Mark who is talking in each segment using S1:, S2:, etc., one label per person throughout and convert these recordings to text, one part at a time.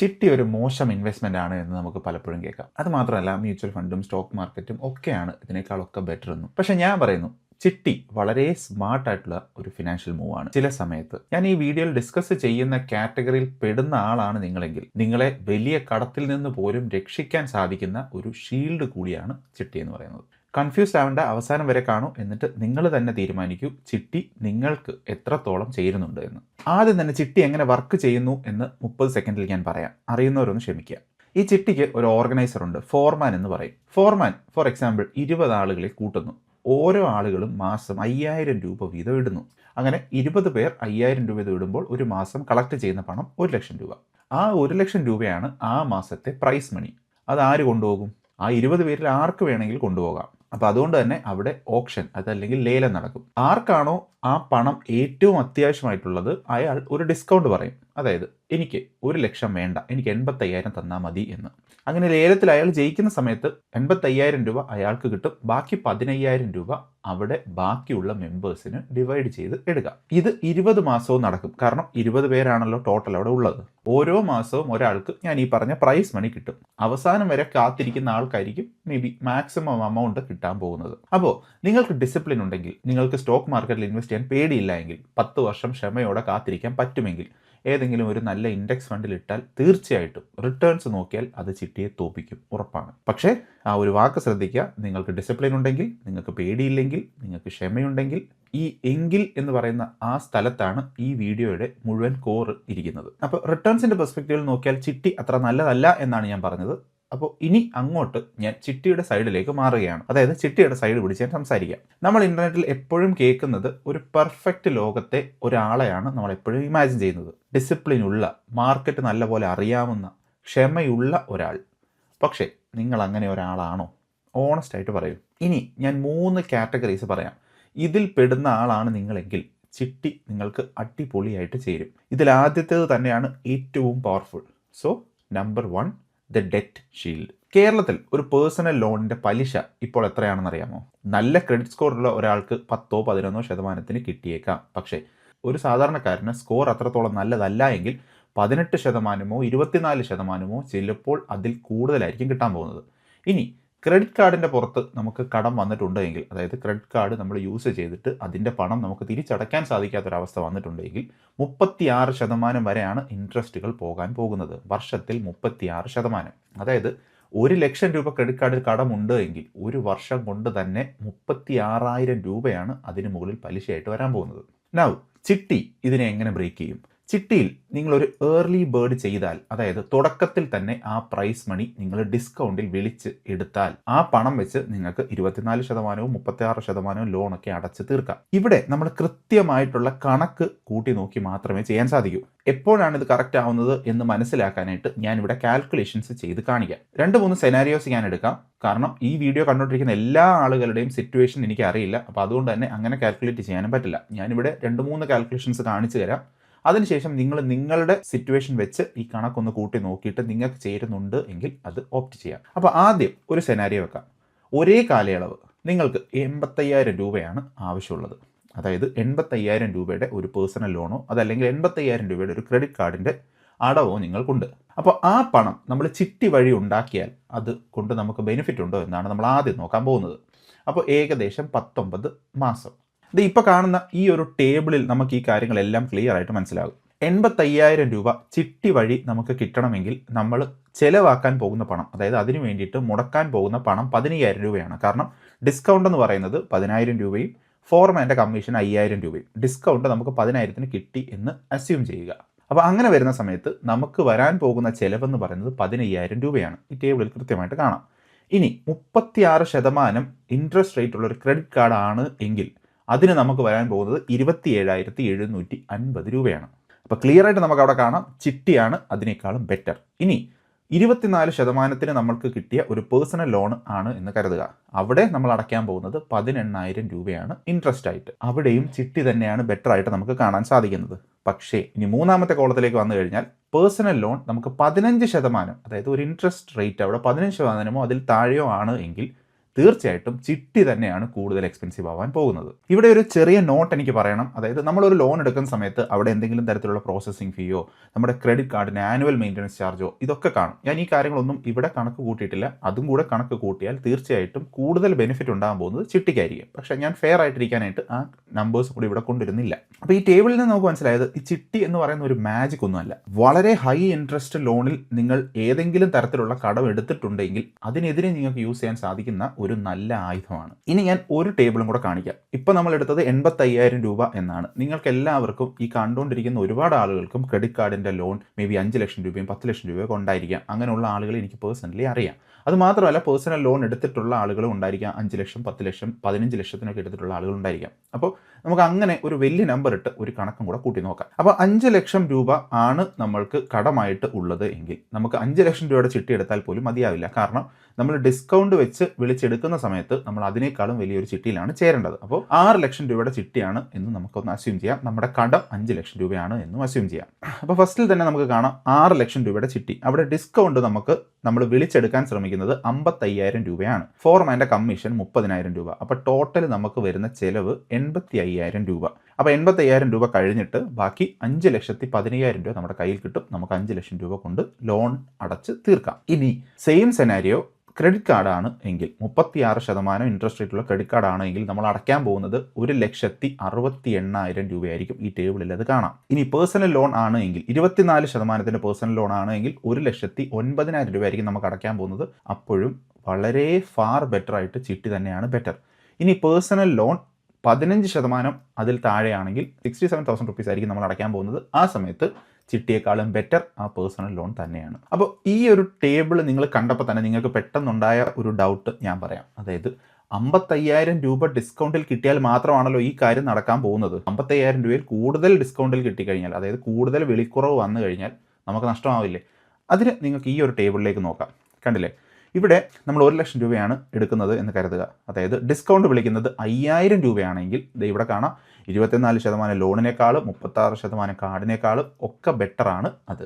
S1: ചിട്ടി ഒരു മോശം ഇൻവെസ്റ്റ്മെൻ്റ് ആണ് എന്ന് നമുക്ക് പലപ്പോഴും കേൾക്കാം. അത് മാത്രമല്ല മ്യൂച്വൽ ഫണ്ടും സ്റ്റോക്ക് മാർക്കറ്റും ഒക്കെയാണ് ഇതിനേക്കാളൊക്കെ ബെറ്റർ എന്നും. പക്ഷേ ഞാൻ പറയുന്നു ചിട്ടി വളരെ സ്മാർട്ടായിട്ടുള്ള ഒരു ഫിനാൻഷ്യൽ മൂവ് ആണ്. ചില സമയത്ത് ഞാൻ ഈ വീഡിയോയിൽ ഡിസ്കസ് ചെയ്യുന്ന കാറ്റഗറിയിൽ പെടുന്ന ആളാണ് നിങ്ങളെങ്കിൽ നിങ്ങളെ വലിയ കടത്തിൽ നിന്ന് പോലും രക്ഷിക്കാൻ സാധിക്കുന്ന ഒരു ഷീൽഡ് കൂടിയാണ് ചിട്ടി എന്ന് പറയുന്നത്. കൺഫ്യൂസ്ഡ് ആവേണ്ട, അവസാനം വരെ കാണൂ. എന്നിട്ട് നിങ്ങൾ തന്നെ തീരുമാനിക്കൂ ചിട്ടി നിങ്ങൾക്ക് എത്രത്തോളം ചേരുന്നുണ്ട് എന്ന്. ആദ്യം തന്നെ ചിട്ടി എങ്ങനെ വർക്ക് ചെയ്യുന്നു എന്ന് 30 സെക്കൻഡിൽ ഞാൻ പറയാം. അറിയുന്നവരൊന്ന് ക്ഷമിക്കുക. ഈ ചിട്ടിക്ക് ഒരു ഓർഗനൈസർ ഉണ്ട്, ഫോർമാൻ എന്ന് പറയും. ഫോർമാൻ ഫോർ എക്സാമ്പിൾ 20 ആളുകളെ കൂട്ടുന്നു. ഓരോ ആളുകളും മാസം 5000 രൂപ വീതം ഇടുന്നു. അങ്ങനെ 20 പേർ 5000 രൂപ വീതം ഇടുമ്പോൾ ഒരു മാസം കളക്ട് ചെയ്യുന്ന പണം 1 ലക്ഷം രൂപ. ആ 1 ലക്ഷം രൂപയാണ് ആ മാസത്തെ പ്രൈസ് മണി. അത് ആര് കൊണ്ടുപോകും? ആ 20 പേരിൽ ആർക്ക് വേണമെങ്കിൽ കൊണ്ടുപോകാം. അപ്പോൾ അതുകൊണ്ട് തന്നെ അവിടെ ഓപ്ഷൻ, അതല്ലെങ്കിൽ ലേലം നടക്കും. ആർക്കാണോ ആ പണം ഏറ്റവും അത്യാവശ്യമായിട്ടുള്ളത് അയാൾ ഒരു ഡിസ്കൗണ്ട് പറയും. അതായത് എനിക്ക് 1 ലക്ഷം വേണ്ട, എനിക്ക് 85,000 തന്നാൽ മതി എന്ന്. അങ്ങനെ ലേലത്തിൽ അയാൾ ജയിക്കുന്ന സമയത്ത് 85,000 രൂപ അയാൾക്ക് കിട്ടും. ബാക്കി 15,000 രൂപ അവിടെ ബാക്കിയുള്ള മെമ്പേഴ്സിന് ഡിവൈഡ് ചെയ്ത് എടുക്കാം. ഇത് 20 മാസവും നടക്കും. കാരണം 20 പേരാണല്ലോ ടോട്ടൽ അവിടെ ഉള്ളത്. ഓരോ മാസവും ഒരാൾക്ക് ഞാൻ ഈ പറഞ്ഞ പ്രൈസ് മണി കിട്ടും. അവസാനം വരെ കാത്തിരിക്കുന്ന ആൾക്കായിരിക്കും മേ ബി മാക്സിമം എമൗണ്ട് കിട്ടാൻ പോകുന്നത്. അപ്പോൾ നിങ്ങൾക്ക് ഡിസിപ്ലിൻ ഉണ്ടെങ്കിൽ, നിങ്ങൾക്ക് സ്റ്റോക്ക് മാർക്കറ്റിൽ ഇൻവെസ്റ്റ് ചെയ്യാൻ പേടിയില്ല എങ്കിൽ, 10 വർഷം ക്ഷമയോടെ കാത്തിരിക്കാൻ പറ്റുമെങ്കിൽ, ഏതെങ്കിലും ഒരു നല്ല ഇൻഡെക്സ് ഫണ്ടിൽ ഇട്ടാൽ തീർച്ചയായിട്ടും റിട്ടേൺസ് നോക്കിയാൽ അത് ചിട്ടിയെ തോപ്പിക്കും, ഉറപ്പാണ്. പക്ഷേ ആ ഒരു വാക്ക് ശ്രദ്ധിക്കുക. നിങ്ങൾക്ക് ഡിസിപ്ലിൻ ഉണ്ടെങ്കിൽ, നിങ്ങൾക്ക് പേടിയില്ലെങ്കിൽ, നിങ്ങൾക്ക് ക്ഷമയുണ്ടെങ്കിൽ, ഈ എങ്കിൽ എന്ന് പറയുന്ന ആ സ്ഥലത്താണ് ഈ വീഡിയോയുടെ മുഴുവൻ കോർ ഇരിക്കുന്നത്. അപ്പോൾ റിട്ടേൺസിൻ്റെ പെർസ്പെക്റ്റീവിൽ നോക്കിയാൽ ചിട്ടി അത്ര നല്ലതല്ല എന്നാണ് ഞാൻ പറഞ്ഞത്. അപ്പോൾ ഇനി അങ്ങോട്ട് ഞാൻ ചിട്ടിയുടെ സൈഡിലേക്ക് മാറുകയാണ്. അതായത് ചിട്ടിയുടെ സൈഡ് പിടിച്ച് ഞാൻ സംസാരിക്കാം. നമ്മൾ ഇൻ്റർനെറ്റിൽ എപ്പോഴും കേൾക്കുന്നത് ഒരു പെർഫെക്റ്റ് ലോകത്തെ ഒരാളെയാണ് നമ്മൾ എപ്പോഴും ഇമാജിൻ ചെയ്യുന്നത്. ഡിസിപ്ലിൻ ഉള്ള, മാർക്കറ്റ് നല്ലപോലെ അറിയാവുന്ന, ക്ഷമയുള്ള ഒരാൾ. പക്ഷേ നിങ്ങൾ അങ്ങനെ ഒരാളാണോ? ഓണസ്റ്റ് ആയിട്ട് പറയൂ. ഇനി ഞാൻ 3 കാറ്റഗറീസ് പറയാം. ഇതിൽ പെടുന്ന ആളാണ് നിങ്ങളെങ്കിൽ ചിട്ടി നിങ്ങൾക്ക് അടിപൊളിയായിട്ട് ചേരും. ഇതിൽ ആദ്യത്തേത് തന്നെയാണ് ഏറ്റവും powerful. So number 1, the debt shield. കേരളത്തിൽ ഒരു പേഴ്സണൽ ലോണിൻ്റെ പലിശ ഇപ്പോൾ എത്രയാണെന്ന് അറിയാമോ? നല്ല ക്രെഡിറ്റ് സ്കോറുള്ള ഒരാൾക്ക് 10-11% കിട്ടിയേക്കാം. പക്ഷേ ഒരു സാധാരണക്കാരന് സ്കോർ അത്രത്തോളം നല്ലതല്ല എങ്കിൽ 18%, 24%, ചിലപ്പോൾ അതിൽ കൂടുതലായിരിക്കും കിട്ടാൻ പോകുന്നത്. ഇനി ക്രെഡിറ്റ് കാർഡിൻ്റെ പുറത്ത് നമുക്ക് കടം വന്നിട്ടുണ്ടെങ്കിൽ, അതായത് ക്രെഡിറ്റ് കാർഡ് നമ്മൾ യൂസ് ചെയ്തിട്ട് അതിൻ്റെ പണം നമുക്ക് തിരിച്ചടയ്ക്കാൻ സാധിക്കാത്തൊരവസ്ഥ വന്നിട്ടുണ്ടെങ്കിൽ 36% വരെയാണ് ഇൻട്രസ്റ്റുകൾ പോകാൻ പോകുന്നത്. വർഷത്തിൽ 36%. അതായത് 1 ലക്ഷം രൂപ ക്രെഡിറ്റ് കാർഡിൽ കടമുണ്ട് എങ്കിൽ ഒരു വർഷം കൊണ്ട് തന്നെ 36,000 രൂപയാണ് അതിന് മുകളിൽ പലിശയായിട്ട് വരാൻ പോകുന്നത്. നൗ ചിട്ടി ഇതിനെ എങ്ങനെ ബ്രേക്ക് ചെയ്യും? ചിട്ടിയിൽ നിങ്ങളൊരു ഏർലി ബേർഡ് ചെയ്താൽ, അതായത് തുടക്കത്തിൽ തന്നെ ആ പ്രൈസ് മണി നിങ്ങൾ ഡിസ്കൗണ്ടിൽ വിളിച്ച് എടുത്താൽ ആ പണം വെച്ച് നിങ്ങൾക്ക് 24%, 36% ലോണൊക്കെ അടച്ച് തീർക്കാം. ഇവിടെ നമ്മൾ കൃത്യമായിട്ടുള്ള കണക്ക് കൂട്ടി നോക്കി മാത്രമേ ചെയ്യാൻ സാധിക്കൂ. എപ്പോഴാണ് ഇത് കറക്റ്റ് ആവുന്നത് എന്ന് മനസ്സിലാക്കാനായിട്ട് ഞാനിവിടെ കാൽക്കുലേഷൻസ് ചെയ്ത് കാണിക്കാം. 2-3 സെനാരിയോസ് ഞാൻ എടുക്കാം. കാരണം ഈ വീഡിയോ കണ്ടുകൊണ്ടിരിക്കുന്ന എല്ലാ ആളുകളുടെയും സിറ്റുവേഷൻ എനിക്ക് അറിയില്ല. അപ്പോൾ അതുകൊണ്ട് തന്നെ അങ്ങനെ കാൽക്കുലേറ്റ് ചെയ്യാനും പറ്റില്ല. ഞാനിവിടെ 2-3 കാൽക്കുലേഷൻസ് കാണിച്ചു തരാം. അതിനുശേഷം നിങ്ങൾ നിങ്ങളുടെ സിറ്റുവേഷൻ വെച്ച് ഈ കണക്കൊന്ന് കൂട്ടി നോക്കിയിട്ട് നിങ്ങൾക്ക് ചേരുന്നുണ്ട് എങ്കിൽ അത് ഓപ്റ്റ് ചെയ്യാം. അപ്പോൾ ആദ്യം ഒരു സെനാരിയോ വെക്കാം. ഒരേ കാലയളവ് നിങ്ങൾക്ക് 85,000 രൂപയാണ് ആവശ്യമുള്ളത്. അതായത് 85,000 രൂപയുടെ ഒരു പേഴ്സണൽ ലോണോ അതല്ലെങ്കിൽ 85,000 രൂപയുടെ ഒരു ക്രെഡിറ്റ് കാർഡിൻ്റെ അടവോ നിങ്ങൾക്കുണ്ട്. അപ്പോൾ ആ പണം നമ്മൾ ചിട്ടി വഴി ഉണ്ടാക്കിയാൽ അത് കൊണ്ട് നമുക്ക് ബെനിഫിറ്റ് ഉണ്ടോ എന്നാണ് നമ്മൾ ആദ്യം നോക്കാൻ പോകുന്നത്. അപ്പോൾ ഏകദേശം 19 മാസം. ഇത് ഇപ്പോൾ കാണുന്ന ഈ ഒരു ടേബിളിൽ നമുക്ക് ഈ കാര്യങ്ങളെല്ലാം ക്ലിയർ ആയിട്ട് മനസ്സിലാകും. 85,000 രൂപ ചിട്ടി വഴി നമുക്ക് കിട്ടണമെങ്കിൽ നമ്മൾ ചിലവാക്കാൻ പോകുന്ന പണം, അതായത് അതിന് വേണ്ടിയിട്ട് മുടക്കാൻ പോകുന്ന പണം 15,000 രൂപയാണ്. കാരണം ഡിസ്കൗണ്ട് എന്ന് പറയുന്നത് 10,000 രൂപയും ഫോർമാൻ്റെ കമ്മീഷൻ 5,000 രൂപയും. ഡിസ്കൗണ്ട് നമുക്ക് 10,000-ന് കിട്ടി എന്ന് അസ്യൂം ചെയ്യുക. അപ്പോൾ അങ്ങനെ വരുന്ന സമയത്ത് നമുക്ക് വരാൻ പോകുന്ന ചിലവെന്ന് പറയുന്നത് 15,000 രൂപയാണ്. ഈ ടേബിളിൽ കൃത്യമായിട്ട് കാണാം. ഇനി 36% ഇൻട്രസ്റ്റ് റേറ്റ് ഉള്ള ഒരു ക്രെഡിറ്റ് കാർഡ് ആണ് എങ്കിൽ അതിന് നമുക്ക് വരാൻ പോകുന്നത് 27,750 രൂപയാണ്. അപ്പോൾ ക്ലിയർ ആയിട്ട് നമുക്ക് അവിടെ കാണാം ചിട്ടിയാണ് അതിനേക്കാളും ബെറ്റർ. ഇനി 24%-ന് നമ്മൾക്ക് കിട്ടിയ ഒരു പേഴ്സണൽ ലോൺ ആണ് എന്ന് കരുതുക. അവിടെ നമ്മൾ അടയ്ക്കാൻ പോകുന്നത് 18,000 രൂപയാണ് ഇൻട്രസ്റ്റ് ആയിട്ട്. അവിടെയും ചിട്ടി തന്നെയാണ് ബെറ്റർ ആയിട്ട് നമുക്ക് കാണാൻ സാധിക്കുന്നത്. പക്ഷേ ഇനി 3ാമത്തെ കോളത്തിലേക്ക് വന്നു കഴിഞ്ഞാൽ പേഴ്സണൽ ലോൺ നമുക്ക് 15%, അതായത് ഒരു ഇൻട്രസ്റ്റ് റേറ്റ് അവിടെ 15%-മോ അതിൽ താഴെയോ ആണ് എങ്കിൽ തീർച്ചയായിട്ടും ചിട്ടി തന്നെയാണ് കൂടുതൽ എക്സ്പെൻസീവ് ആവാൻ പോകുന്നത്. ഇവിടെ ഒരു ചെറിയ നോട്ട് എനിക്ക് പറയണം. അതായത് നമ്മളൊരു ലോൺ എടുക്കുന്ന സമയത്ത് അവിടെ എന്തെങ്കിലും തരത്തിലുള്ള പ്രോസസ്സിംഗ് ഫീയോ നമ്മുടെ ക്രെഡിറ്റ് കാർഡിന് ആനുവൽ മെയിൻ്റനൻസ് ചാർജോ ഇതൊക്കെ കാണും. ഞാൻ ഈ കാര്യങ്ങളൊന്നും ഇവിടെ കണക്ക് കൂട്ടിയിട്ടില്ല. അതും കൂടെ കണക്ക് കൂട്ടിയാൽ തീർച്ചയായിട്ടും കൂടുതൽ ബെനിഫിറ്റ് ഉണ്ടാകാൻ പോകുന്നത് ചിട്ടിക്കായിരിക്കും. പക്ഷേ ഞാൻ ഫെയർ ആയിട്ടിരിക്കാനായിട്ട് ആ നമ്പേഴ്സ് കൂടി ഇവിടെ കൊണ്ടുവരുന്നില്ല. അപ്പോൾ ഈ ടേബിളിൽ നിന്ന് നമുക്ക് മനസ്സിലായത് ഈ ചിട്ടി എന്ന് പറയുന്ന ഒരു മാജിക് ഒന്നുമല്ല. വളരെ ഹൈ ഇൻട്രസ്റ്റ് ലോണിൽ നിങ്ങൾ ഏതെങ്കിലും തരത്തിലുള്ള കടം എടുത്തിട്ടുണ്ടെങ്കിൽ അതിനെതിരെ നിങ്ങൾക്ക് യൂസ് ചെയ്യാൻ സാധിക്കുന്ന ഒരു നല്ല ആയുധമാണ്. ഇനി ഞാൻ ഒരു ടേബിളും കൂടെ കാണിക്കാം. ഇപ്പം നമ്മൾ എടുത്തത് 85,000 രൂപ എന്നാണ്. നിങ്ങൾക്ക് എല്ലാവർക്കും ഈ കണ്ടുകൊണ്ടിരിക്കുന്ന ഒരുപാട് ആളുകൾക്കും ക്രെഡിറ്റ് കാർഡിൻ്റെ ലോൺ മേ ബി 5 ലക്ഷം രൂപയും 10 ലക്ഷം രൂപയൊക്കെ ഉണ്ടായിരിക്കാം. അങ്ങനെയുള്ള ആളുകൾ എനിക്ക് പേഴ്സണലി അറിയാം. അത് മാത്രമല്ല പേഴ്സണൽ ലോൺ എടുത്തിട്ടുള്ള ആളുകളും ഉണ്ടായിരിക്കാം. 5 ലക്ഷം 10 ലക്ഷം 15 ലക്ഷത്തിനൊക്കെ എടുത്തിട്ടുള്ള ആളുകൾ ഉണ്ടായിരിക്കാം. അപ്പോൾ നമുക്ക് അങ്ങനെ ഒരു വലിയ നമ്പർ ഇട്ട് ഒരു കണക്കും കൂടെ കൂട്ടി നോക്കാം. അപ്പോൾ 5 ലക്ഷം രൂപ ആണ് നമ്മൾക്ക് കടമായിട്ട് ഉള്ളത് എങ്കിൽ നമുക്ക് 5 ലക്ഷം രൂപയുടെ ചിട്ടി എടുത്താൽ പോലും മതിയാവില്ല. കാരണം നമ്മൾ ഡിസ്കൗണ്ട് വെച്ച് വിളിച്ചെടുക്കുന്ന സമയത്ത് നമ്മൾ അതിനേക്കാളും വലിയൊരു ചിട്ടിയിലാണ് ചേരേണ്ടത്. അപ്പോൾ 6 ലക്ഷം രൂപയുടെ ചിട്ടിയാണ് എന്ന് നമുക്കൊന്ന് അസ്യൂം ചെയ്യാം. നമ്മുടെ കടം 5 ലക്ഷം രൂപയാണ് എന്നും അസ്യൂം ചെയ്യാം. അപ്പോൾ ഫസ്റ്റിൽ തന്നെ നമുക്ക് കാണാം 6 ലക്ഷം രൂപയുടെ ചിട്ടി. അവിടെ ഡിസ്കൗണ്ട് നമ്മൾ വിളിച്ചെടുക്കാൻ ശ്രമിക്കുന്നത് 55,000 രൂപയാണ്. ഫോർമാൻ്റെ കമ്മീഷൻ 30,000 രൂപ. അപ്പോൾ ടോട്ടൽ നമുക്ക് വരുന്ന ചെലവ് 85,000 രൂപ. അപ്പോൾ 85,000 രൂപ കഴിഞ്ഞിട്ട് ബാക്കി 5,15,000 രൂപ നമ്മുടെ കയ്യിൽ കിട്ടും. നമുക്ക് 5 ലക്ഷം രൂപ കൊണ്ട് ലോൺ അടച്ച് തീർക്കാം. ഇനി സെയിം സെനാരിയോ ക്രെഡിറ്റ് കാർഡാണ് എങ്കിൽ 36% ഇൻട്രസ്റ്റ് റേറ്റുള്ള ക്രെഡിറ്റ് കാർഡാണ് എങ്കിൽ നമ്മൾ അടയ്ക്കാൻ പോകുന്നത് 1,68,000 രൂപയായിരിക്കും. ഈ ടേബിളിൽ അത് കാണാം. ഇനി പേഴ്സണൽ ലോൺ ആണ് എങ്കിൽ 24% പേഴ്സണൽ ലോൺ ആണ് എങ്കിൽ 1,09,000 രൂപയായിരിക്കും നമുക്ക് അടയ്ക്കാൻ പോകുന്നത്. അപ്പോഴും വളരെ ഫാർ ബെറ്റർ ആയിട്ട് ചിട്ടി തന്നെയാണ് ബെറ്റർ. ഇനി പേഴ്സണൽ ലോൺ 15% അതിൽ താഴെയാണെങ്കിൽ 67,000 റുപ്പീസ് ആയിരിക്കും നമ്മൾ അടയ്ക്കാൻ പോകുന്നത്. ആ സമയത്ത് ചിട്ടിയേക്കാളും ബെറ്റർ ആ പേഴ്സണൽ ലോൺ തന്നെയാണ്. അപ്പോൾ ഈ ഒരു ടേബിൾ നിങ്ങൾ കണ്ടപ്പോൾ തന്നെ നിങ്ങൾക്ക് പെട്ടെന്നുണ്ടായ ഒരു ഡൗട്ട് ഞാൻ പറയാം. അതായത് 55,000 രൂപ ഡിസ്കൗണ്ടിൽ കിട്ടിയാൽ മാത്രമാണല്ലോ ഈ കാര്യം നടക്കാൻ പോകുന്നത്. 55,000 രൂപയിൽ കൂടുതൽ ഡിസ്കൗണ്ടിൽ കിട്ടിക്കഴിഞ്ഞാൽ, അതായത് കൂടുതൽ വിളിക്കുറവ് വന്നു കഴിഞ്ഞാൽ നമുക്ക് നഷ്ടമാവില്ലേ? അതിന് നിങ്ങൾക്ക് ഈ ഒരു ടേബിളിലേക്ക് നോക്കാം. കണ്ടില്ലേ, ഇവിടെ നമ്മൾ 1 ലക്ഷം രൂപയാണ് എടുക്കുന്നത് എന്ന് കരുതുക. അതായത് ഡിസ്കൗണ്ട് വിളിക്കുന്നത് 5,000 രൂപയാണെങ്കിൽ ഇവിടെ കാണാം 24% ലോണിനേക്കാളും 36% കാർഡിനേക്കാളും ഒക്കെ ബെറ്ററാണ് അത്.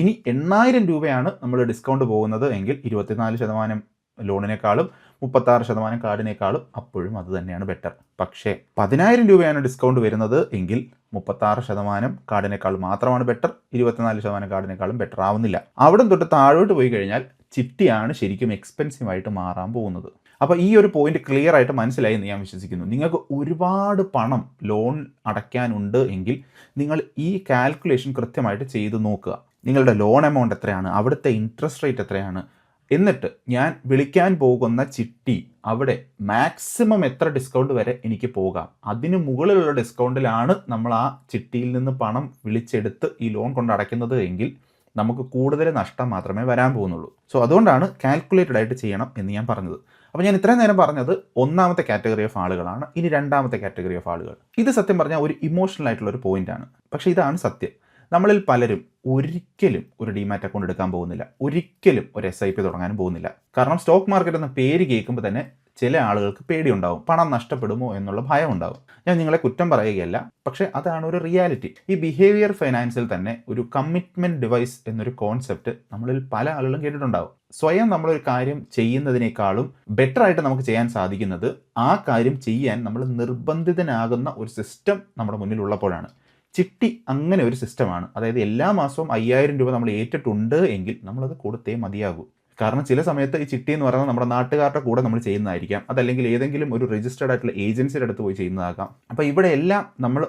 S1: ഇനി 8,000 രൂപയാണ് നമ്മൾ ഡിസ്കൗണ്ട് പോകുന്നത് എങ്കിൽ 24% ലോണിനേക്കാളും 36% കാർഡിനേക്കാളും അപ്പോഴും അത് തന്നെയാണ് ബെറ്റർ. പക്ഷേ 10,000 രൂപയാണ് ഡിസ്കൗണ്ട് വരുന്നത് എങ്കിൽ 36% കാർഡിനേക്കാൾ മാത്രമാണ് ബെറ്റർ, 24% കാർഡിനേക്കാളും ബെറ്റർ ആവുന്നില്ല. അവിടെ തൊട്ട് താഴോട്ട് പോയി കഴിഞ്ഞാൽ ചിട്ടിയാണ് ശരിക്കും എക്സ്പെൻസീവ് ആയിട്ട് മാറാൻ പോകുന്നത്. അപ്പോൾ ഈ ഒരു പോയിന്റ് ക്ലിയർ ആയിട്ട് മനസ്സിലായി എന്ന് ഞാൻ വിശ്വസിക്കുന്നു. നിങ്ങൾക്ക് ഒരുപാട് പണം ലോൺ അടയ്ക്കാനുണ്ട് എങ്കിൽ നിങ്ങൾ ഈ കാൽക്കുലേഷൻ കൃത്യമായിട്ട് ചെയ്ത് നോക്കുക. നിങ്ങളുടെ ലോൺ എമൗണ്ട് എത്രയാണ്, അവിടുത്തെ ഇൻട്രസ്റ്റ് റേറ്റ് എത്രയാണ്, എന്നിട്ട് ഞാൻ വിളിക്കാൻ പോകുന്ന ചിട്ടി അവിടെ മാക്സിമം എത്ര ഡിസ്കൗണ്ട് വരെ എനിക്ക് പോകാം, അതിന് മുകളിലുള്ള ഡിസ്കൗണ്ടിലാണ് നമ്മൾ ആ ചിട്ടിയിൽ നിന്ന് പണം വിളിച്ചെടുത്ത് ഈ ലോൺ കൊണ്ട് അടയ്ക്കുന്നത് എങ്കിൽ നമുക്ക് കൂടുതൽ നഷ്ടം മാത്രമേ വരാൻ പോകുന്നുള്ളൂ. സോ അതുകൊണ്ടാണ് കാൽക്കുലേറ്റഡ് ആയിട്ട് ചെയ്യണം എന്ന് ഞാൻ പറഞ്ഞത്. അപ്പോൾ ഞാൻ ഇത്രയും നേരം പറഞ്ഞത് ഒന്നാമത്തെ കാറ്റഗറി ഓഫ് ആളുകളാണ്. ഇനി രണ്ടാമത്തെ കാറ്റഗറി ഓഫ് ആളുകൾ. ഇത് സത്യം പറഞ്ഞാൽ ഒരു ഇമോഷണൽ ആയിട്ടുള്ള ഒരു പോയിന്റാണ്. പക്ഷേ ഇതാണ് സത്യം. നമ്മളിൽ പലരും ഒരിക്കലും ഒരു ഡിമാറ്റ് അക്കൗണ്ട് എടുക്കാൻ പോകുന്നില്ല, ഒരിക്കലും ഒരു SIP തുടങ്ങാനും പോകുന്നില്ല. കാരണം സ്റ്റോക്ക് മാർക്കറ്റ് എന്ന പേര് കേൾക്കുമ്പോൾ തന്നെ ചില ആളുകൾക്ക് പേടിയുണ്ടാവും, പണം നഷ്ടപ്പെടുമോ എന്നുള്ള ഭയം ഉണ്ടാവും. ഞാൻ നിങ്ങളെ കുറ്റം പറയുകയല്ല, പക്ഷേ അതാണ് ഒരു റിയാലിറ്റി. ഈ ബിഹേവിയർ ഫൈനാൻസിൽ തന്നെ ഒരു കമ്മിറ്റ്മെൻറ്റ് ഡിവൈസ് എന്നൊരു കോൺസെപ്റ്റ് നമ്മളിൽ പല ആളുകളും കേട്ടിട്ടുണ്ടാവും. സ്വയം നമ്മളൊരു കാര്യം ചെയ്യുന്നതിനേക്കാളും ബെറ്റർ ആയിട്ട് നമുക്ക് ചെയ്യാൻ സാധിക്കുന്നത് ആ കാര്യം ചെയ്യാൻ നമ്മൾ നിർബന്ധിതനാകുന്ന ഒരു സിസ്റ്റം നമ്മുടെ മുന്നിലുള്ളപ്പോഴാണ്. ചിട്ടി അങ്ങനെ ഒരു സിസ്റ്റമാണ്. അതായത് എല്ലാ മാസവും 5,000 രൂപ നമ്മൾ ഏറ്റിട്ടുണ്ട് എങ്കിൽ നമ്മളത് കൊടുത്തേ മതിയാകൂ. കാരണം ചില സമയത്ത് ഈ ചിട്ടി എന്ന് പറയുന്നത് നമ്മുടെ നാട്ടുകാരുടെ കൂടെ നമ്മൾ ചെയ്യുന്നതായിരിക്കാം, അതല്ലെങ്കിൽ ഏതെങ്കിലും ഒരു രജിസ്റ്റേർഡ് ആയിട്ടുള്ള ഏജൻസിയുടെ അടുത്ത് പോയി ചെയ്യുന്നതാകാം. അപ്പോൾ ഇവിടെ എല്ലാം നമ്മൾ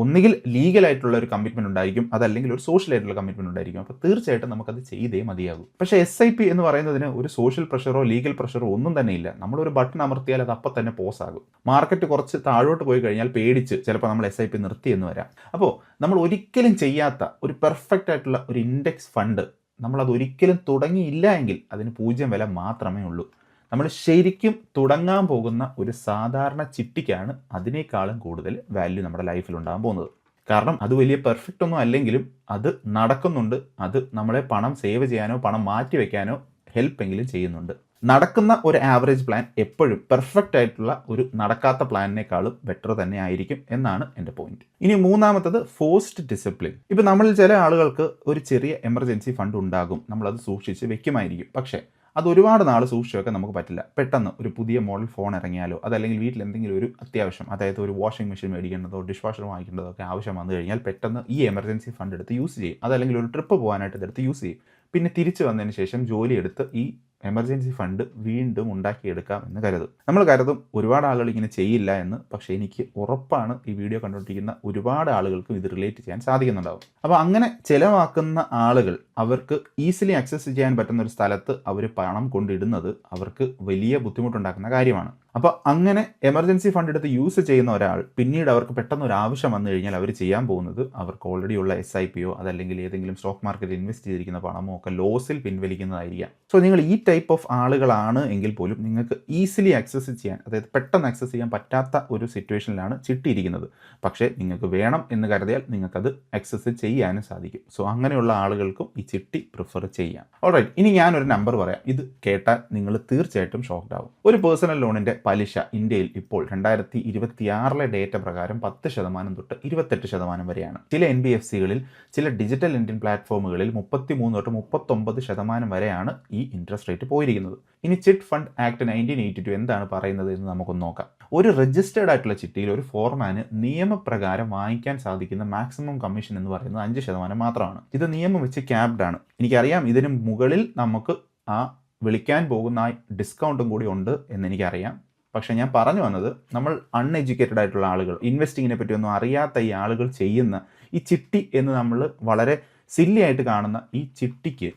S1: ഒന്നുകിൽ ലീഗലായിട്ടുള്ള ഒരു കമ്മിറ്റ്മെൻറ്റ് ഉണ്ടായിരിക്കും, അതല്ലെങ്കിൽ ഒരു സോഷ്യൽ ആയിട്ടുള്ള കമ്മിറ്റ്മെൻറ്റ് ഉണ്ടായിരിക്കും. അപ്പോൾ തീർച്ചയായിട്ടും നമുക്കത് ചെയ്തേ മതിയാകും. പക്ഷേ SIP എന്ന് പറയുന്നതിന് ഒരു സോഷ്യൽ പ്രഷറോ ലീഗൽ പ്രഷറോ ഒന്നും തന്നെ ഇല്ല. നമ്മളൊരു ബട്ടൺ അമർത്തിയാൽ അത് അപ്പം തന്നെ പോസ് ആകും. മാർക്കറ്റ് കുറച്ച് താഴോട്ട് പോയി കഴിഞ്ഞാൽ പേടിച്ച് ചിലപ്പോൾ നമ്മൾ SIP നിർത്തിയെന്ന് വരാം. അപ്പോൾ നമ്മൾ ഒരിക്കലും ചെയ്യാത്ത ഒരു പെർഫെക്റ്റ് ആയിട്ടുള്ള ഒരു ഇൻഡെക്സ് ഫണ്ട് നമ്മളത് ഒരിക്കലും തുടങ്ങിയില്ല എങ്കിൽ അതിന് 0 വില മാത്രമേ ഉള്ളൂ. നമ്മൾ ശരിക്കും തുടങ്ങാൻ പോകുന്ന ഒരു സാധാരണ ചിട്ടിക്കാണ് അതിനേക്കാളും കൂടുതൽ വാല്യൂ നമ്മുടെ ലൈഫിൽ ഉണ്ടാകാൻ പോകുന്നത്. കാരണം അത് വലിയ പെർഫെക്റ്റ് ഒന്നും അല്ലെങ്കിലും അത് നടക്കുന്നുണ്ട്. അത് നമ്മളെ പണം സേവ് ചെയ്യാനോ പണം മാറ്റി വയ്ക്കാനോ ഹെൽപ്പെങ്കിലും ചെയ്യുന്നുണ്ട്. നടക്കുന്ന ഒരു ആവറേജ് പ്ലാൻ എപ്പോഴും പെർഫെക്റ്റ് ആയിട്ടുള്ള ഒരു നടക്കാത്ത പ്ലാനിനേക്കാളും ബെറ്റർ തന്നെ ആയിരിക്കും എന്നാണ് എൻ്റെ പോയിന്റ്. ഇനി മൂന്നാമത്തത് ഫോഴ്സ്ഡ് ഡിസിപ്ലിൻ. ഇപ്പം നമ്മളിൽ ചില ആളുകൾക്ക് ഒരു ചെറിയ എമർജൻസി ഫണ്ട് ഉണ്ടാകും, നമ്മളത് സൂക്ഷിച്ച് വെക്കുമായിരിക്കും. പക്ഷേ അത് ഒരുപാട് നാൾ സൂക്ഷിച്ച് വെക്കാൻ നമുക്ക് പറ്റില്ല. പെട്ടെന്ന് ഒരു പുതിയ മോഡൽ ഫോൺ ഇറങ്ങിയാലോ അതല്ലെങ്കിൽ വീട്ടിൽ എന്തെങ്കിലും ഒരു അത്യാവശ്യം, അതായത് ഒരു വാഷിംഗ് മെഷീൻ മേടിക്കേണ്ടതോ ഡിഷ് വാഷർ വാങ്ങിക്കേണ്ടതോ ഒക്കെ ആവശ്യം വന്നു കഴിഞ്ഞാൽ പെട്ടെന്ന് ഈ എമർജൻസി ഫണ്ട് എടുത്ത് യൂസ് ചെയ്യും. അതല്ലെങ്കിൽ ഒരു ട്രിപ്പ് പോകാനായിട്ട് ഇതെടുത്ത് യൂസ് ചെയ്യും. പിന്നെ തിരിച്ചു വന്നതിന് ശേഷം ജോലി എടുത്ത് ഈ എമർജൻസി ഫണ്ട് വീണ്ടും ഉണ്ടാക്കിയെടുക്കാം എന്ന് കരുതും. നമ്മൾ കരുതും ഒരുപാട് ആളുകൾ ഇങ്ങനെ ചെയ്യില്ല എന്ന്. പക്ഷേ എനിക്ക് ഉറപ്പാണ് ഈ വീഡിയോ കണ്ടുകൊണ്ടിരിക്കുന്ന ഒരുപാട് ആളുകൾക്കും ഇത് റിലേറ്റ് ചെയ്യാൻ സാധിക്കുന്നുണ്ടാവും. അപ്പോൾ അങ്ങനെ ചിലവാക്കുന്ന ആളുകൾ അവർക്ക് ഈസിലി ആക്സസ് ചെയ്യാൻ പറ്റുന്ന ഒരു സ്ഥലത്ത് അവർ പണം കൊണ്ടിടുന്നത് അവർക്ക് വലിയ ബുദ്ധിമുട്ടുണ്ടാക്കുന്ന കാര്യമാണ്. അപ്പോൾ അങ്ങനെ എമർജൻസി ഫണ്ട് എടുത്ത് യൂസ് ചെയ്യുന്ന ഒരാൾ പിന്നീട് അവർക്ക് പെട്ടെന്ന് ഒരു ആവശ്യം വന്നു കഴിഞ്ഞാൽ അവർ ചെയ്യാൻ പോകുന്നത് അവർക്ക് ഓൾറെഡി ഉള്ള SIPയോ അതല്ലെങ്കിൽ ഏതെങ്കിലും സ്റ്റോക്ക് മാർക്കറ്റിൽ ഇൻവെസ്റ്റ് ചെയ്തിരിക്കുന്ന പണമോ ഒക്കെ ലോസിൽ പിൻവലിക്കുന്നതായിരിക്കാം. സോ നിങ്ങൾ ഈ ടൈപ്പ് ഓഫ് ആളുകളാണ് എങ്കിൽ പോലും നിങ്ങൾക്ക് ഈസിലി ആക്സസ് ചെയ്യാൻ, അതായത് പെട്ടെന്ന് ആക്സസ് ചെയ്യാൻ പറ്റാത്ത ഒരു സിറ്റുവേഷനിലാണ് ചിട്ടിയിരിക്കുന്നത്. പക്ഷേ നിങ്ങൾക്ക് വേണം എന്ന് കരുതിയാൽ നിങ്ങൾക്കത് ആക്സസ് ചെയ്യാനും സാധിക്കും. സോ അങ്ങനെയുള്ള ആളുകൾക്കും ഈ ചിട്ടി പ്രിഫർ ചെയ്യാം. ഓൾറൈറ്റ്, ഇനി ഞാനൊരു നമ്പർ പറയാം. ഇത് കേട്ടാൽ നിങ്ങൾ തീർച്ചയായിട്ടും ഷോക്ക്ഡ് ആവും. ഒരു പേഴ്സണൽ ലോണിൻ്റെ പലിശ ഇന്ത്യയിൽ ഇപ്പോൾ 2026 ഡേറ്റ പ്രകാരം 10% തൊട്ട് 28% വരെയാണ്. ചില NBFCകളിൽ, ചില ഡിജിറ്റൽ ഇന്ത്യൻ പ്ലാറ്റ്ഫോമുകളിൽ 33 തൊട്ട് 39% വരെയാണ് ഈ ഇൻട്രസ്റ്റ് റേറ്റ് പോയിരിക്കുന്നത്. ഇനി ചിറ്റ് ഫണ്ട് ആക്ട് 1982 എന്താണ് പറയുന്നത് എന്ന് നമുക്കൊന്ന് നോക്കാം. ഒരു രജിസ്റ്റേർഡ് ആയിട്ടുള്ള ചിട്ടിയിൽ ഒരു ഫോർമാന് നിയമപ്രകാരം വാങ്ങിക്കാൻ സാധിക്കുന്ന മാക്സിമം കമ്മീഷൻ എന്ന് പറയുന്നത് 5% മാത്രമാണ്. ഇത് നിയമം വെച്ച് ക്യാപ്ഡ് ആണ്. എനിക്കറിയാം ഇതിന് മുകളിൽ നമുക്ക് ആ വിളിക്കാൻ പോകുന്ന ഡിസ്കൗണ്ടും കൂടി ഉണ്ട് എന്നെനിക്കറിയാം. പക്ഷേ ഞാൻ പറഞ്ഞു വന്നത്, നമ്മൾ അൺഎഡ്യൂക്കേറ്റഡ് ആയിട്ടുള്ള ആളുകൾ, ഇൻവെസ്റ്റിങ്ങിനെ പറ്റി ഒന്നും അറിയാത്ത ഈ ആളുകൾ ചെയ്യുന്ന ഈ ചിട്ടി എന്ന് നമ്മൾ വളരെ സില്ലി ആയിട്ട് കാണുന്ന ഈ ചിട്ടിക്ക്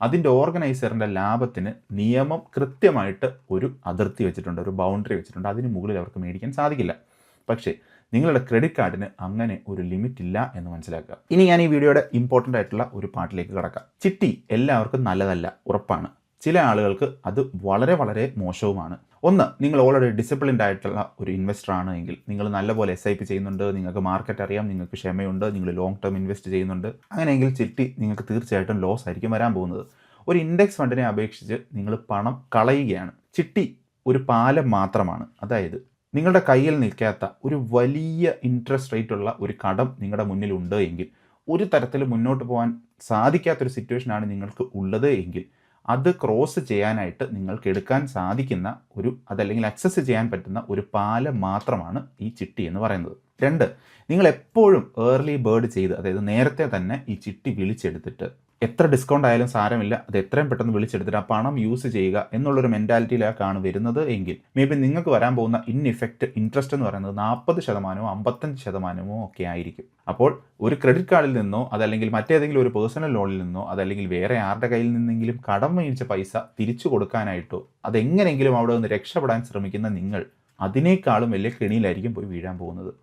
S1: അതിൻ്റെ ഓർഗനൈസറിൻ്റെ ലാഭത്തിന് നിയമം കൃത്യമായിട്ട് ഒരു അതിർത്തി വെച്ചിട്ടുണ്ട്, ഒരു ബൗണ്ടറി വെച്ചിട്ടുണ്ട്. അതിന് മുകളിൽ അവർക്ക് മേടിക്കാൻ സാധിക്കില്ല. പക്ഷേ നിങ്ങളുടെ ക്രെഡിറ്റ് കാർഡിന് അങ്ങനെ ഒരു ലിമിറ്റ് ഇല്ല എന്ന് മനസ്സിലാക്കുക. ഇനി ഞാൻ ഈ വീഡിയോയുടെ ഇമ്പോർട്ടൻ്റ് ആയിട്ടുള്ള ഒരു പാർട്ടിലേക്ക് കടക്കാം. ചിട്ടി എല്ലാവർക്കും നല്ലതല്ല, ഉറപ്പാണ്. ചില ആളുകൾക്ക് അത് വളരെ വളരെ മോശവുമാണ്. ഒന്ന്, നിങ്ങൾ ഓൾറെഡി ഡിസിപ്ലിൻഡ് ആയിട്ടുള്ള ഒരു ഇൻവെസ്റ്റർ ആണ് എങ്കിൽ, നിങ്ങൾ നല്ലപോലെ SIP ചെയ്യുന്നുണ്ട്, നിങ്ങൾക്ക് മാർക്കറ്റ് അറിയാം, നിങ്ങൾക്ക് ക്ഷമയുണ്ട്, നിങ്ങൾ ലോങ് ടേം ഇൻവെസ്റ്റ് ചെയ്യുന്നുണ്ട്, അങ്ങനെയെങ്കിൽ ചിട്ടി നിങ്ങൾക്ക് തീർച്ചയായിട്ടും ലോസ് ആയിരിക്കും വരാൻ പോകുന്നത്. ഒരു ഇൻഡെക്സ് ഫണ്ടിനെ അപേക്ഷിച്ച് നിങ്ങൾ പണം കളയുകയാണ്. ചിട്ടി ഒരു പാലം മാത്രമാണ്. അതായത് നിങ്ങളുടെ കയ്യിൽ നിൽക്കാത്ത ഒരു വലിയ ഇൻട്രസ്റ്റ് റേറ്റ് ഉള്ള ഒരു കടം നിങ്ങളുടെ മുന്നിലുണ്ട് എങ്കിൽ, ഒരു തരത്തിൽ മുന്നോട്ട് പോകാൻ സാധിക്കാത്തൊരു സിറ്റുവേഷനാണ് നിങ്ങൾക്ക് ഉള്ളത് എങ്കിൽ, അത് ക്രോസ് ചെയ്യാനായിട്ട് നിങ്ങൾക്ക് എടുക്കാൻ സാധിക്കുന്ന അതല്ലെങ്കിൽ ആക്സസ് ചെയ്യാൻ പറ്റുന്ന ഒരു പാലം മാത്രമാണ് ഈ ചിട്ടി എന്ന് പറയുന്നത്. 2, നിങ്ങൾ എപ്പോഴും ഏർലി ബേർഡ് ചെയ്ത്, അതായത് നേരത്തെ തന്നെ ഈ ചിട്ടി വിളിച്ചെടുത്തിട്ട്, എത്ര ഡിസ്കൗണ്ട് ആയാലും സാരമില്ല, അത് എത്രയും പെട്ടെന്ന് വിളിച്ചെടുത്തിട്ട് ആ പണം യൂസ് ചെയ്യുക എന്നുള്ളൊരു മെൻറ്റാലിറ്റിയിലേക്കാണ് വരുന്നത് എങ്കിൽ, മേ ബി നിങ്ങൾക്ക് വരാൻ പോകുന്ന ഇൻട്രസ്റ്റ് എന്ന് പറയുന്നത് 40%, 55% ഒക്കെ ആയിരിക്കും. അപ്പോൾ ഒരു ക്രെഡിറ്റ് കാർഡിൽ നിന്നോ അതല്ലെങ്കിൽ മറ്റേതെങ്കിലും ഒരു പേഴ്സണൽ ലോണിൽ നിന്നോ അതല്ലെങ്കിൽ വേറെ ആരുടെ കയ്യിൽ നിന്നെങ്കിലും കടം മേടിച്ച പൈസ തിരിച്ചു കൊടുക്കാനായിട്ടോ അതെങ്ങനെയെങ്കിലും അവിടെ നിന്ന് രക്ഷപ്പെടാൻ ശ്രമിക്കുന്ന നിങ്ങൾ അതിനേക്കാളും വലിയ കെണിയിലായിരിക്കും പോയി വീഴാൻ പോകുന്നത്.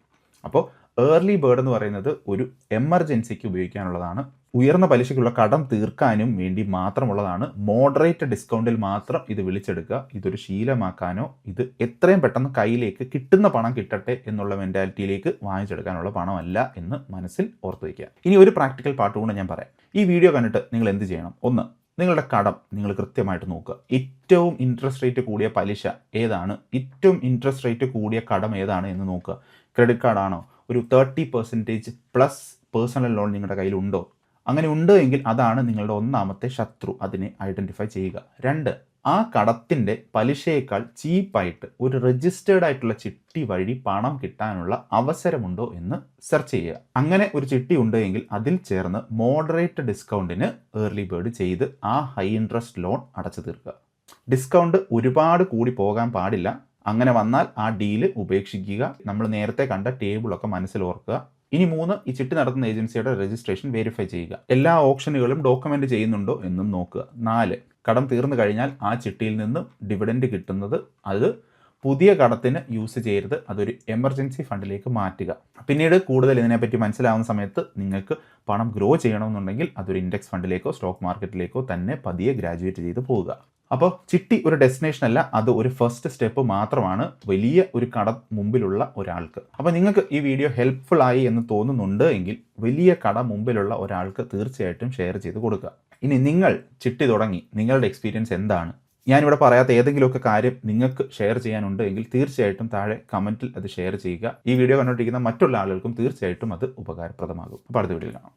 S1: അപ്പോൾ ഏർലി ബേർഡ് എന്ന് പറയുന്നത് ഒരു എമർജൻസിക്ക് ഉപയോഗിക്കാനുള്ളതാണ്. ഉയർന്ന പലിശയ്ക്കുള്ള കടം തീർക്കാനും വേണ്ടി മാത്രമുള്ളതാണ്. മോഡറേറ്റ് ഡിസ്കൗണ്ടിൽ മാത്രം ഇത് വിളിച്ചെടുക്കുക. ഇതൊരു ശീലമാക്കാനോ ഇത് എത്രയും പെട്ടെന്ന് കയ്യിലേക്ക് കിട്ടുന്ന പണം കിട്ടട്ടെ എന്നുള്ള മെൻറ്റാലിറ്റിയിലേക്ക് വാങ്ങിച്ചെടുക്കാനുള്ള പണമല്ല എന്ന് മനസ്സിൽ ഓർത്ത് വയ്ക്കുക. ഇനി ഒരു പ്രാക്ടിക്കൽ പാർട്ട് കൂടെ ഞാൻ പറയാം. ഈ വീഡിയോ കണ്ടിട്ട് നിങ്ങൾ എന്ത് ചെയ്യണം? 1, നിങ്ങളുടെ കടം നിങ്ങൾ കൃത്യമായിട്ട് നോക്കുക. ഏറ്റവും ഇൻട്രസ്റ്റ് റേറ്റ് കൂടിയ പലിശ ഏതാണ്, ഏറ്റവും ഇൻട്രസ്റ്റ് റേറ്റ് കൂടിയ കടം ഏതാണ് എന്ന് നോക്കുക. ക്രെഡിറ്റ് കാർഡാണോ? ഒരു 30% പ്ലസ് പേഴ്സണൽ ലോൺ നിങ്ങളുടെ കയ്യിലുണ്ടോ? അങ്ങനെ ഉണ്ട് എങ്കിൽ അതാണ് നിങ്ങളുടെ ഒന്നാമത്തെ ശത്രു. അതിനെ ഐഡൻറ്റിഫൈ ചെയ്യുക. 2, ആ കടത്തിൻ്റെ പലിശയേക്കാൾ ചീപ്പായിട്ട് ഒരു രജിസ്റ്റേർഡ് ആയിട്ടുള്ള ചിട്ടി വഴി പണം കിട്ടാനുള്ള അവസരമുണ്ടോ എന്ന് സെർച്ച് ചെയ്യുക. അങ്ങനെ ഒരു ചിട്ടി ഉണ്ട് എങ്കിൽ അതിൽ ചേർന്ന് മോഡറേറ്റ് ഡിസ്കൗണ്ടിന് ഏർലി ബേർഡ് ചെയ്ത് ആ ഹൈ ഇൻട്രസ്റ്റ് ലോൺ അടച്ചു തീർക്കുക. ഡിസ്കൗണ്ട് ഒരുപാട് കൂടി പോകാൻ പാടില്ല. അങ്ങനെ വന്നാൽ ആ ഡീല് ഉപേക്ഷിക്കുക. നമ്മൾ നേരത്തെ കണ്ട ടേബിളൊക്കെ മനസ്സിൽ ഓർക്കുക. ഇനി 3, ഈ ചിട്ടി നടത്തുന്ന ഏജൻസിയുടെ രജിസ്ട്രേഷൻ വെരിഫൈ ചെയ്യുക. എല്ലാ ഓപ്ഷനുകളും ഡോക്യുമെന്റ് ചെയ്യുന്നുണ്ടോ എന്നും നോക്കുക. 4, കടം തീർന്നു കഴിഞ്ഞാൽ ആ ചിട്ടിയിൽ നിന്ന് ഡിവിഡൻഡ് കിട്ടുന്നത് അത് പുതിയ കടത്തിന് യൂസ് ചെയ്യരുത്. അതൊരു എമർജൻസി ഫണ്ടിലേക്ക് മാറ്റുക. പിന്നീട് കൂടുതൽ ഇതിനെപ്പറ്റി മനസ്സിലാവുന്ന സമയത്ത് നിങ്ങൾക്ക് പണം ഗ്രോ ചെയ്യണമെന്നുണ്ടെങ്കിൽ അതൊരു ഇൻഡെക്സ് ഫണ്ടിലേക്കോ സ്റ്റോക്ക് മാർക്കറ്റിലേക്കോ തന്നെ പതിയെ ഗ്രാജുവേറ്റ് ചെയ്ത് പോവുക. അപ്പോൾ ചിട്ടി ഒരു ഡെസ്റ്റിനേഷൻ അല്ല, അത് ഒരു ഫസ്റ്റ് സ്റ്റെപ്പ് മാത്രമാണ് വലിയ ഒരു കടം മുമ്പിലുള്ള ഒരാൾക്ക്. അപ്പോൾ നിങ്ങൾക്ക് ഈ വീഡിയോ ഹെൽപ്ഫുൾ ആയി എന്ന് തോന്നുന്നുണ്ട് എങ്കിൽ വലിയ കടം മുമ്പിലുള്ള ഒരാൾക്ക് തീർച്ചയായിട്ടും ഷെയർ ചെയ്ത് കൊടുക്കുക. ഇനി നിങ്ങൾ ചിട്ടി തുടങ്ങി, നിങ്ങളുടെ എക്സ്പീരിയൻസ് എന്താണ്? ഞാനിവിടെ പറയാത്ത ഏതെങ്കിലുമൊക്കെ കാര്യം നിങ്ങൾക്ക് ഷെയർ ചെയ്യാനുണ്ട് എങ്കിൽ തീർച്ചയായിട്ടും താഴെ കമൻറ്റിൽ അത് ഷെയർ ചെയ്യുക. ഈ വീഡിയോ കണ്ടുകൊണ്ടിരിക്കുന്ന മറ്റുള്ള ആളുകൾക്കും തീർച്ചയായിട്ടും അത് ഉപകാരപ്രദമാകും. അപ്പോൾ അടുത്ത വീഡിയോയിൽ കാണാം.